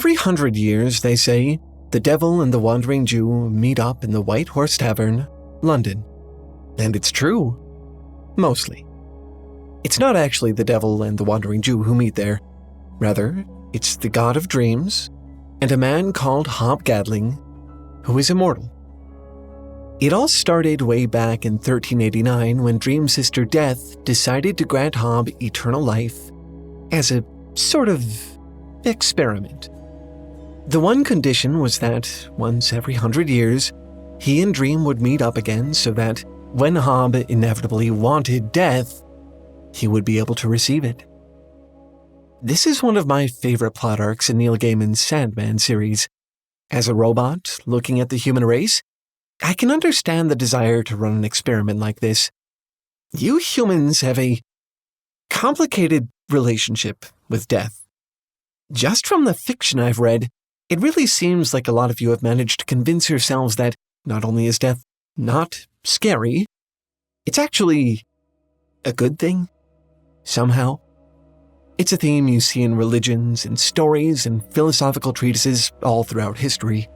Every 100 years, they say, the devil and the wandering Jew meet up in the White Horse Tavern, London. And it's true. Mostly. It's not actually the devil and the wandering Jew who meet there. Rather, it's the god of dreams and a man called Hobgadling, who is immortal. It all started way back in 1389 when Dream Sister Death decided to grant Hob eternal life as a sort of experiment. The one condition was that once every 100 years, he and Dream would meet up again so that when Hob inevitably wanted death, he would be able to receive it. This is one of my favorite plot arcs in Neil Gaiman's Sandman series. As a robot looking at the human race, I can understand the desire to run an experiment like this. You humans have a complicated relationship with death. Just from the fiction I've read, it really seems like a lot of you have managed to convince yourselves that not only is death not scary, it's actually a good thing, somehow. It's a theme you see in religions and stories and philosophical treatises all throughout history.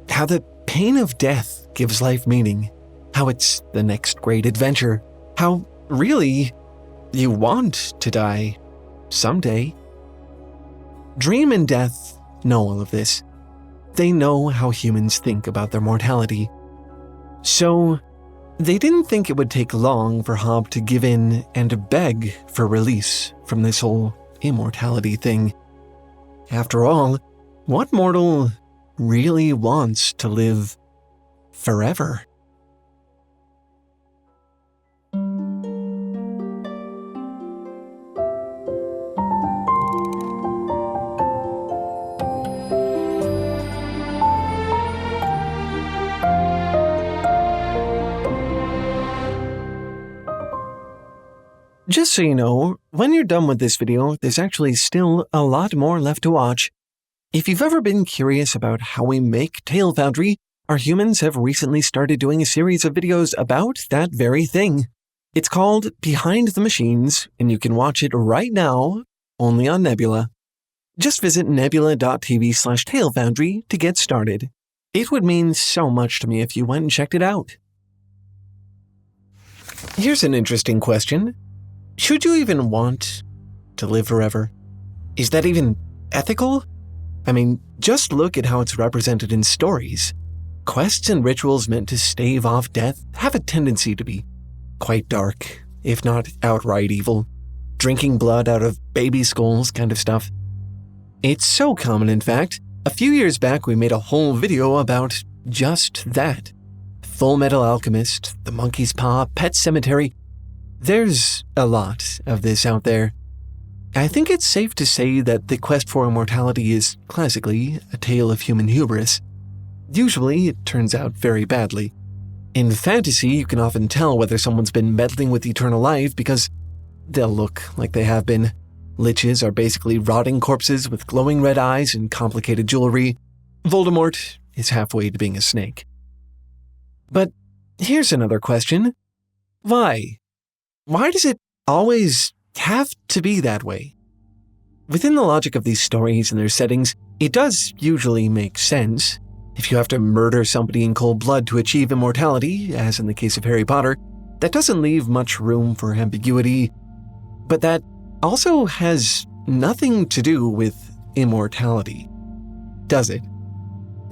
How the pain of death gives life meaning, how it's the next great adventure, how, really, you want to die someday. Dream and Death know all of this. They know how humans think about their mortality. So, they didn't think it would take long for Hob to give in and beg for release from this whole immortality thing. After all, what mortal really wants to live forever? Just so you know, when you're done with this video, there's actually still a lot more left to watch. If you've ever been curious about how we make Foundry, our humans have recently started doing a series of videos about that very thing. It's called Behind the Machines, and you can watch it right now, only on Nebula. Just visit nebula.tv/TaleFoundry to get started. It would mean so much to me if you went and checked it out. Here's an interesting question. Should you even want to live forever? Is that even ethical? I mean, just look at how it's represented in stories. Quests and rituals meant to stave off death have a tendency to be quite dark, if not outright evil. Drinking blood out of baby skulls kind of stuff. It's so common, in fact. A few years back, we made a whole video about just that. Full Metal Alchemist, The Monkey's Paw, Pet Cemetery. There's a lot of this out there. I think it's safe to say that the quest for immortality is classically a tale of human hubris. Usually, it turns out very badly. In fantasy, you can often tell whether someone's been meddling with eternal life because they'll look like they have been. Liches are basically rotting corpses with glowing red eyes and complicated jewelry. Voldemort is halfway to being a snake. But here's another question. Why? Why does it always have to be that way? Within the logic of these stories and their settings, it does usually make sense. If you have to murder somebody in cold blood to achieve immortality, as in the case of Harry Potter, that doesn't leave much room for ambiguity. But that also has nothing to do with immortality, does it?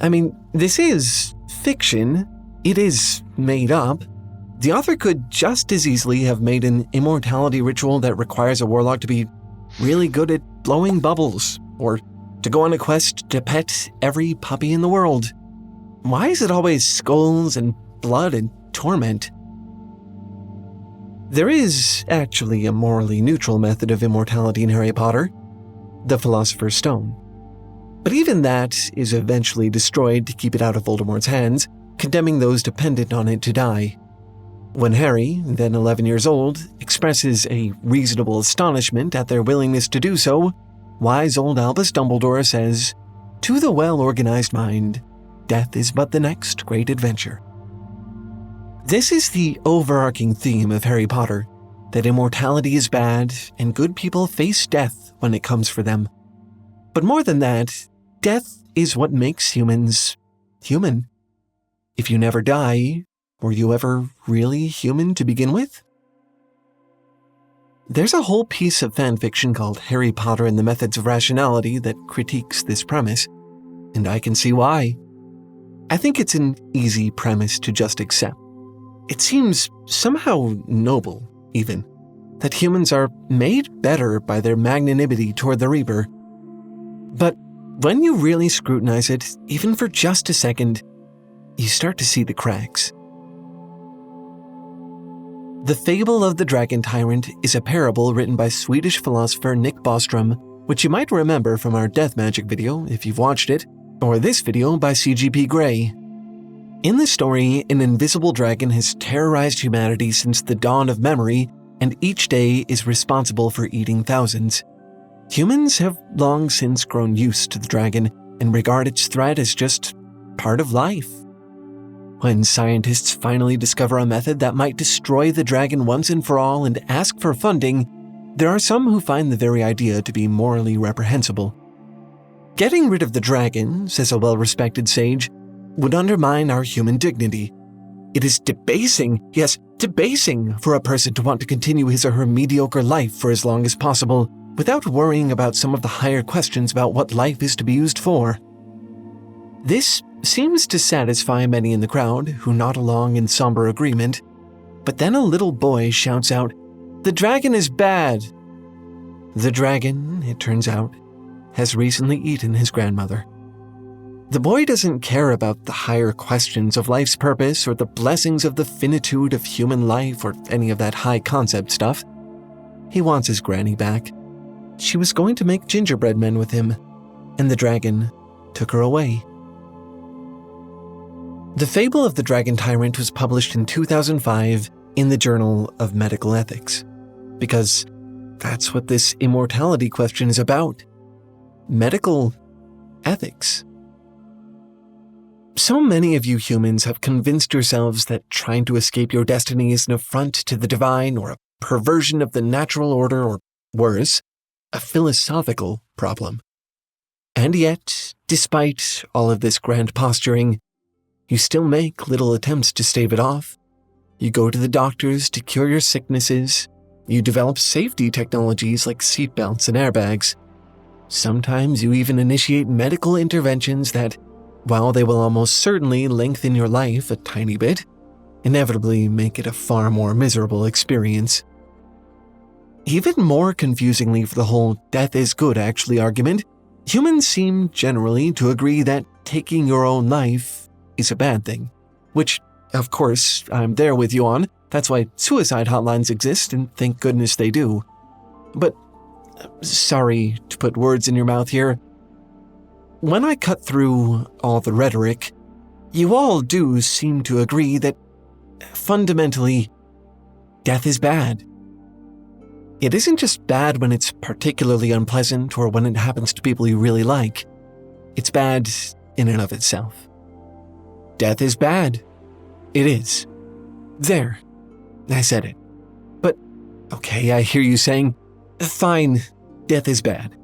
I mean, this is fiction. It is made up. The author could just as easily have made an immortality ritual that requires a warlock to be really good at blowing bubbles, or to go on a quest to pet every puppy in the world. Why is it always skulls and blood and torment? There is actually a morally neutral method of immortality in Harry Potter, the Philosopher's Stone. But even that is eventually destroyed to keep it out of Voldemort's hands, condemning those dependent on it to die. When Harry, then 11 years old, expresses a reasonable astonishment at their willingness to do so, wise old Albus Dumbledore says, "To the well-organized mind, death is but the next great adventure." This is the overarching theme of Harry Potter, that immortality is bad and good people face death when it comes for them. But more than that, Death is what makes humans human. If you never die, were you ever really human to begin with? There's a whole piece of fanfiction called Harry Potter and the Methods of Rationality that critiques this premise, and I can see why. I think it's an easy premise to just accept. It seems somehow noble, even, that humans are made better by their magnanimity toward the Reaper. But when you really scrutinize it, even for just a second, you start to see the cracks. The Fable of the Dragon Tyrant is a parable written by Swedish philosopher Nick Bostrom, which you might remember from our Death Magic video if you've watched it, or this video by CGP Grey. In the story, an invisible dragon has terrorized humanity since the dawn of memory, and each day is responsible for eating thousands. Humans have long since grown used to the dragon and regard its threat as just part of life. When scientists finally discover a method that might destroy the dragon once and for all and ask for funding, there are some who find the very idea to be morally reprehensible. Getting rid of the dragon, says a well-respected sage, would undermine our human dignity. It is debasing, yes, debasing for a person to want to continue his or her mediocre life for as long as possible without worrying about some of the higher questions about what life is to be used for. This seems to satisfy many in the crowd who nod along in somber agreement, but then a little boy shouts out, "The dragon is bad!" The dragon, it turns out, has recently eaten his grandmother. The boy doesn't care about the higher questions of life's purpose or the blessings of the finitude of human life or any of that high concept stuff. He wants his granny back. She was going to make gingerbread men with him, and the dragon took her away. The Fable of the Dragon Tyrant was published in 2005 in the Journal of Medical Ethics, because that's what this immortality question is about. Medical ethics. So many of you humans have convinced yourselves that trying to escape your destiny is an affront to the divine or a perversion of the natural order or, worse, a philosophical problem. And yet, despite all of this grand posturing, you still make little attempts to stave it off. You go to the doctors to cure your sicknesses. You develop safety technologies like seatbelts and airbags. Sometimes you even initiate medical interventions that, while they will almost certainly lengthen your life a tiny bit, inevitably make it a far more miserable experience. Even more confusingly for the whole death is good actually argument, humans seem generally to agree that taking your own life is a bad thing. Which, of course, I'm there with you on. That's why suicide hotlines exist, and thank goodness they do. But, sorry to put words in your mouth here, when I cut through all the rhetoric, you all do seem to agree that, fundamentally, death is bad. It isn't just bad when it's particularly unpleasant or when it happens to people you really like. It's bad in and of itself. Death is bad. It is. There. I said it. But, okay, I hear you saying, fine, death is bad.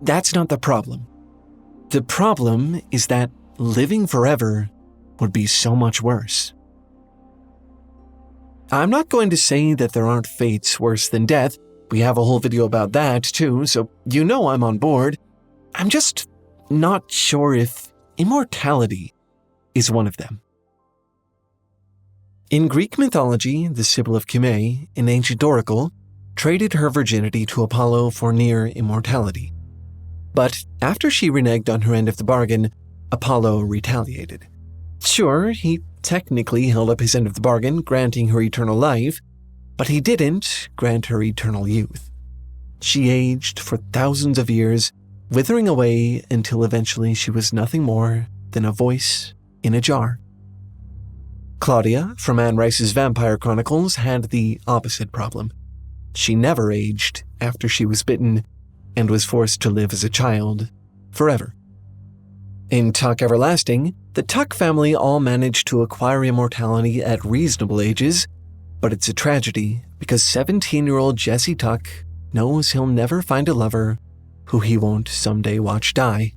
That's not the problem. The problem is that living forever would be so much worse. I'm not going to say that there aren't fates worse than death. We have a whole video about that too, so you know I'm on board. I'm just not sure if immortality is one of them. In Greek mythology, the Sibyl of Cumae, an ancient oracle, traded her virginity to Apollo for near immortality. But after she reneged on her end of the bargain, Apollo retaliated. Sure, he technically held up his end of the bargain, granting her eternal life, but he didn't grant her eternal youth. She aged for thousands of years, withering away until eventually she was nothing more than a voice in a jar. Claudia, from Anne Rice's Vampire Chronicles, had the opposite problem. She never aged after she was bitten and was forced to live as a child forever. In Tuck Everlasting, the Tuck family all managed to acquire immortality at reasonable ages, but it's a tragedy because 17-year-old Jesse Tuck knows he'll never find a lover who he won't someday watch die.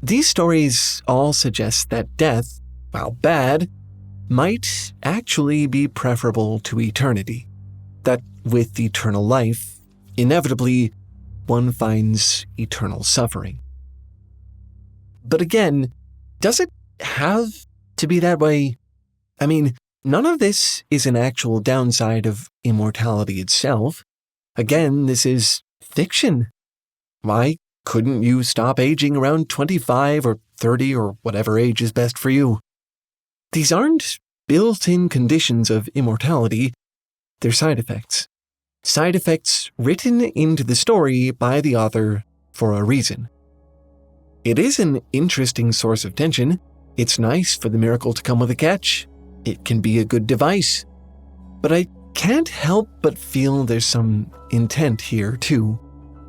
These stories all suggest that death, while bad, might actually be preferable to eternity. That with eternal life, inevitably, one finds eternal suffering. But again, does it have to be that way? I mean, none of this is an actual downside of immortality itself. Again, this is fiction. Why couldn't you stop aging around 25 or 30 or whatever age is best for you? These aren't built-in conditions of immortality, they're side effects. Side effects written into the story by the author for a reason. It is an interesting source of tension. It's nice for the miracle to come with a catch. It can be a good device. But I can't help but feel there's some intent here, too.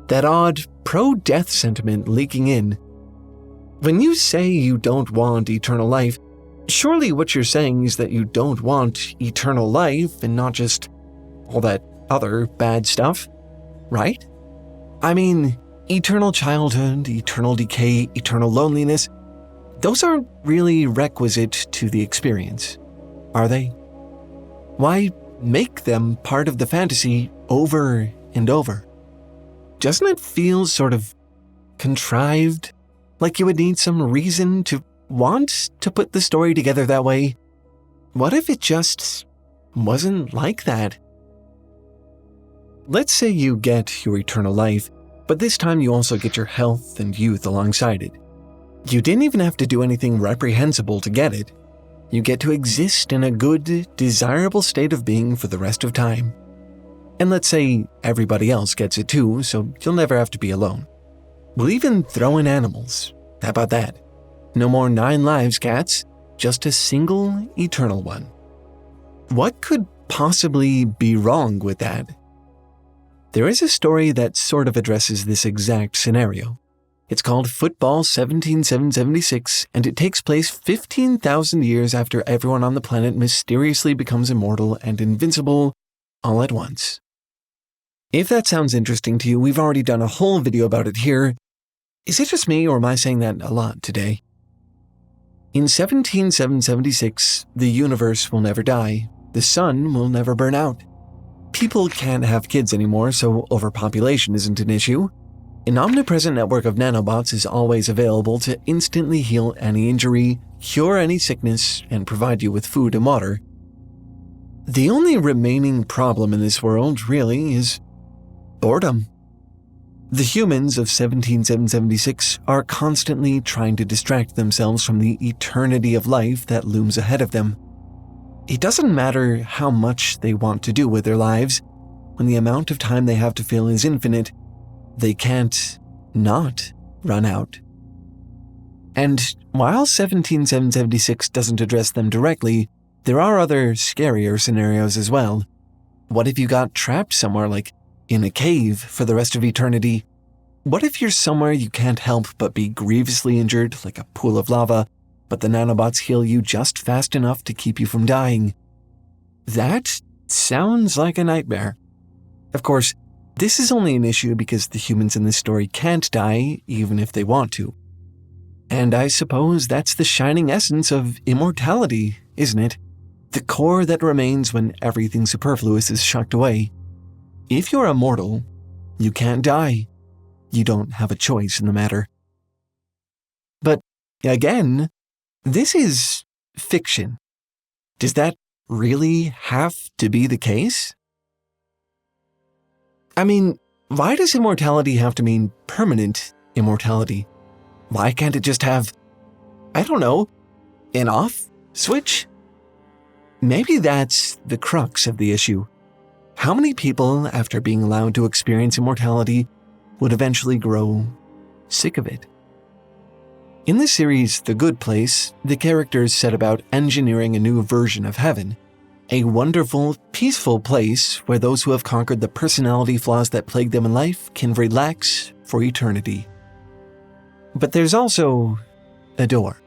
That odd pro-death sentiment leaking in. When you say you don't want eternal life, surely what you're saying is that you don't want eternal life and not just all that other bad stuff, right? I mean, eternal childhood, eternal decay, eternal loneliness, those aren't really requisite to the experience, are they? Why make them part of the fantasy over and over? Doesn't it feel sort of contrived? Like you would need some reason to want to put the story together that way? What if it just wasn't like that? Let's say you get your eternal life, but this time you also get your health and youth alongside it. You didn't even have to do anything reprehensible to get it. You get to exist in a good, desirable state of being for the rest of time. And let's say everybody else gets it too, so you'll never have to be alone. We'll even throw in animals. How about that? No more 9 lives, cats, just a single eternal one. What could possibly be wrong with that? There is a story that sort of addresses this exact scenario. It's called Football 17776, and it takes place 15,000 years after everyone on the planet mysteriously becomes immortal and invincible all at once. If that sounds interesting to you, we've already done a whole video about it here. Is it just me, or am I saying that a lot today? In 17776, the universe will never die. The sun will never burn out. People can't have kids anymore, so overpopulation isn't an issue. An omnipresent network of nanobots is always available to instantly heal any injury, cure any sickness, and provide you with food and water. The only remaining problem in this world, really, is boredom. The humans of 17776 are constantly trying to distract themselves from the eternity of life that looms ahead of them. It doesn't matter how much they want to do with their lives. When the amount of time they have to fill is infinite, they can't not run out. And while 17776 doesn't address them directly, there are other scarier scenarios as well. What if you got trapped somewhere, like in a cave, for the rest of eternity? What if you're somewhere you can't help but be grievously injured, like a pool of lava, but the nanobots heal you just fast enough to keep you from dying? That sounds like a nightmare. Of course, this is only an issue because the humans in this story can't die even if they want to. And I suppose that's the shining essence of immortality, isn't it? The core that remains when everything superfluous is shucked away. If you're immortal, you can't die. You don't have a choice in the matter. But again, this is fiction. Does that really have to be the case? I mean, why does immortality have to mean permanent immortality? Why can't it just have, I don't know, an off switch? Maybe that's the crux of the issue. How many people, after being allowed to experience immortality, would eventually grow sick of it? In the series The Good Place, the characters set about engineering a new version of heaven, a wonderful, peaceful place where those who have conquered the personality flaws that plague them in life can relax for eternity. But there's also a door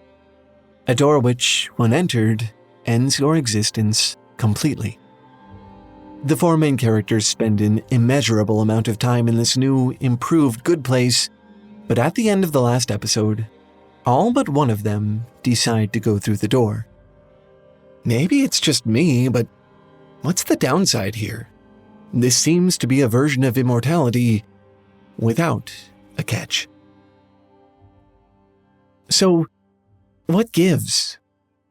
which, when entered, ends your existence completely. The 4 main characters spend an immeasurable amount of time in this new, improved good place, but at the end of the last episode, All but one of them decide to go through the door. Maybe it's just me, but what's the downside here? This seems to be a version of immortality without a catch. So, what gives?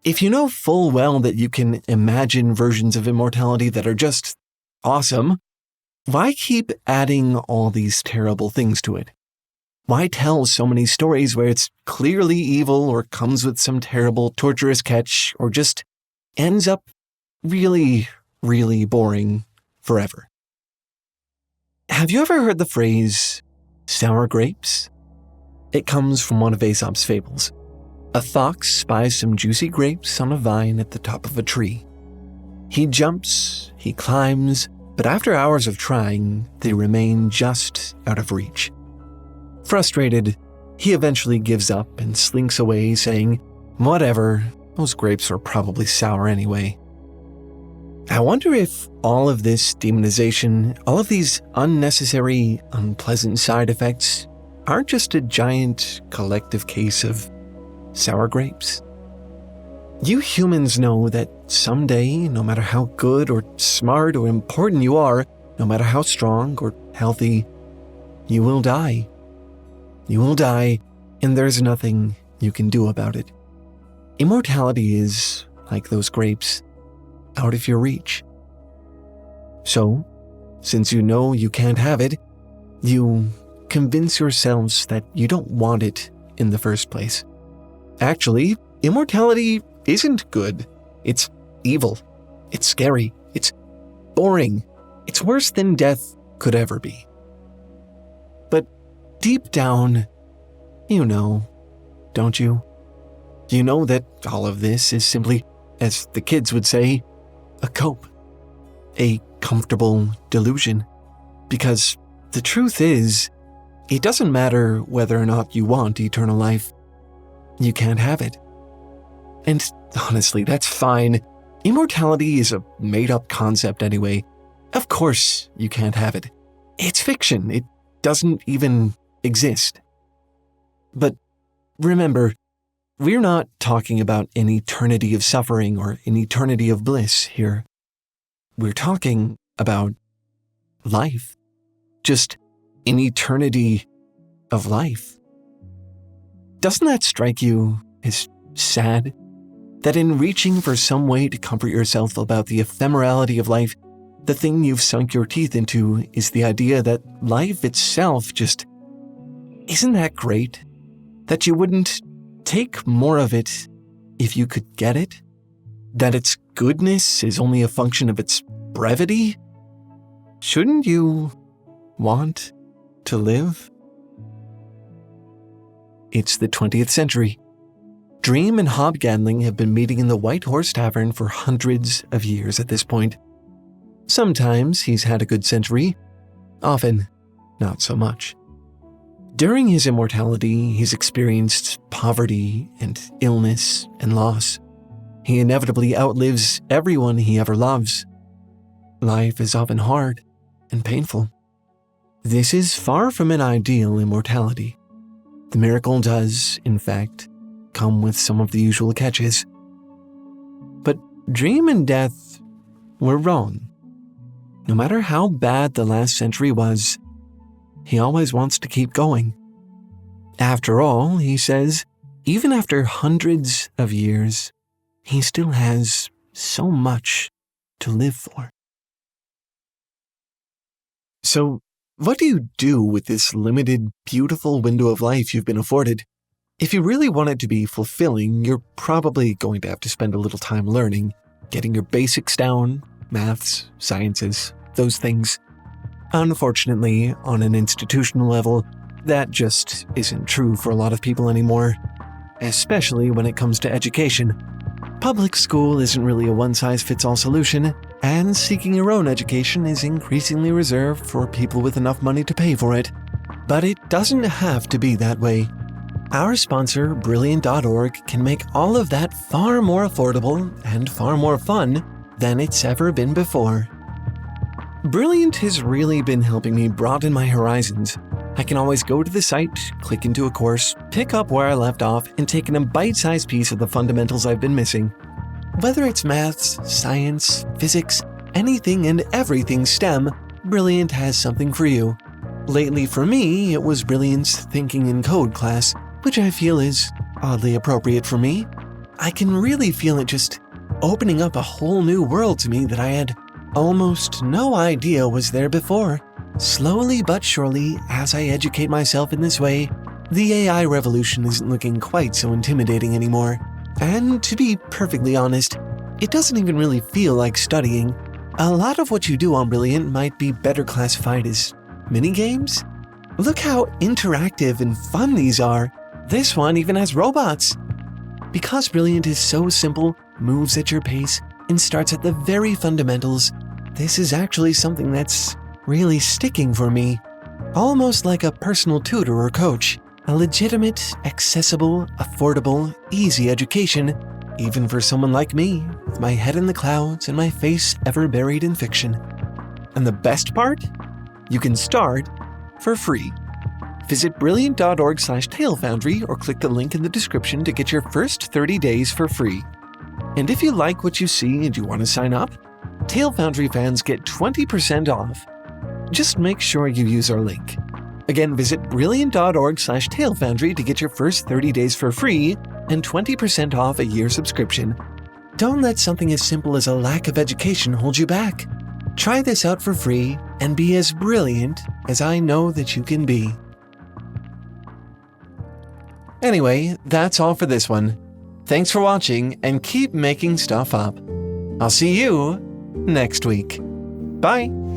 If you know full well that you can imagine versions of immortality that are just awesome, why keep adding all these terrible things to it? Why tell so many stories where it's clearly evil or comes with some terrible, torturous catch or just ends up really, really boring forever? Have you ever heard the phrase, sour grapes? It comes from one of Aesop's fables. A fox spies some juicy grapes on a vine at the top of a tree. He jumps, he climbs, but after hours of trying, they remain just out of reach. Frustrated, he eventually gives up and slinks away, saying, "Whatever, those grapes are probably sour anyway." I wonder if all of this demonization, all of these unnecessary, unpleasant side effects, aren't just a giant collective case of sour grapes. You humans know that someday, no matter how good or smart or important you are, no matter how strong or healthy, you will die. You will die, and there's nothing you can do about it. Immortality is, like those grapes, out of your reach. So, since you know you can't have it, you convince yourselves that you don't want it in the first place. Actually, immortality isn't good. It's evil. It's scary. It's boring. It's worse than death could ever be. But deep down, you know, don't you? You know that all of this is simply, as the kids would say, a cope. A comfortable delusion. Because the truth is, it doesn't matter whether or not you want eternal life. You can't have it. And honestly, that's fine. Immortality is a made-up concept anyway. Of course you can't have it. It's fiction. It doesn't even exist. But remember, we're not talking about an eternity of suffering or an eternity of bliss here. We're talking about life. Just an eternity of life. Doesn't that strike you as sad? That in reaching for some way to comfort yourself about the ephemerality of life, the thing you've sunk your teeth into is the idea that life itself just isn't that great? That you wouldn't take more of it if you could get it? That its goodness is only a function of its brevity? Shouldn't you want to live? It's the 20th century. Dream and Hobgadling have been meeting in the White Horse Tavern for hundreds of years at this point. Sometimes he's had a good century, often not so much. During his immortality, he's experienced poverty and illness and loss. He inevitably outlives everyone he ever loves. Life is often hard and painful. This is far from an ideal immortality. The miracle does, in fact, come with some of the usual catches. But Dream and Death were wrong. No matter how bad the last century was, he always wants to keep going. After all, he says, even after hundreds of years, he still has so much to live for. So, what do you do with this limited, beautiful window of life you've been afforded? If you really want it to be fulfilling, you're probably going to have to spend a little time learning, getting your basics down, maths, sciences, those things. Unfortunately, on an institutional level, that just isn't true for a lot of people anymore, especially when it comes to education. Public school isn't really a one-size-fits-all solution, and seeking your own education is increasingly reserved for people with enough money to pay for it. But it doesn't have to be that way. Our sponsor, Brilliant.org, can make all of that far more affordable and far more fun than it's ever been before. Brilliant has really been helping me broaden my horizons. I can always go to the site, click into a course, pick up where I left off, and take in a bite-sized piece of the fundamentals I've been missing. Whether it's maths, science, physics, anything and everything STEM, Brilliant has something for you. Lately for me, it was Brilliant's Thinking in Code class, which I feel is oddly appropriate for me. I can really feel it just opening up a whole new world to me that I had almost no idea was there before. Slowly but surely, as I educate myself in this way, the AI revolution isn't looking quite so intimidating anymore. And to be perfectly honest, it doesn't even really feel like studying. A lot of what you do on Brilliant might be better classified as mini-games. Look how interactive and fun these are. This one even has robots. Because Brilliant is so simple, moves at your pace, and starts at the very fundamentals, this is actually something that's really sticking for me. Almost like a personal tutor or coach. A legitimate, accessible, affordable, easy education, even for someone like me, with my head in the clouds and my face ever buried in fiction. And the best part? You can start for free. Visit brilliant.org/TaleFoundry or click the link in the description to get your first 30 days for free. And if you like what you see and you want to sign up, Talefoundry fans get 20% off. Just make sure you use our link. Again, visit brilliant.org/TaleFoundry to get your first 30 days for free and 20% off a year subscription. Don't let something as simple as a lack of education hold you back. Try this out for free and be as brilliant as I know that you can be. Anyway, that's all for this one. Thanks for watching and keep making stuff up. I'll see you next week. Bye!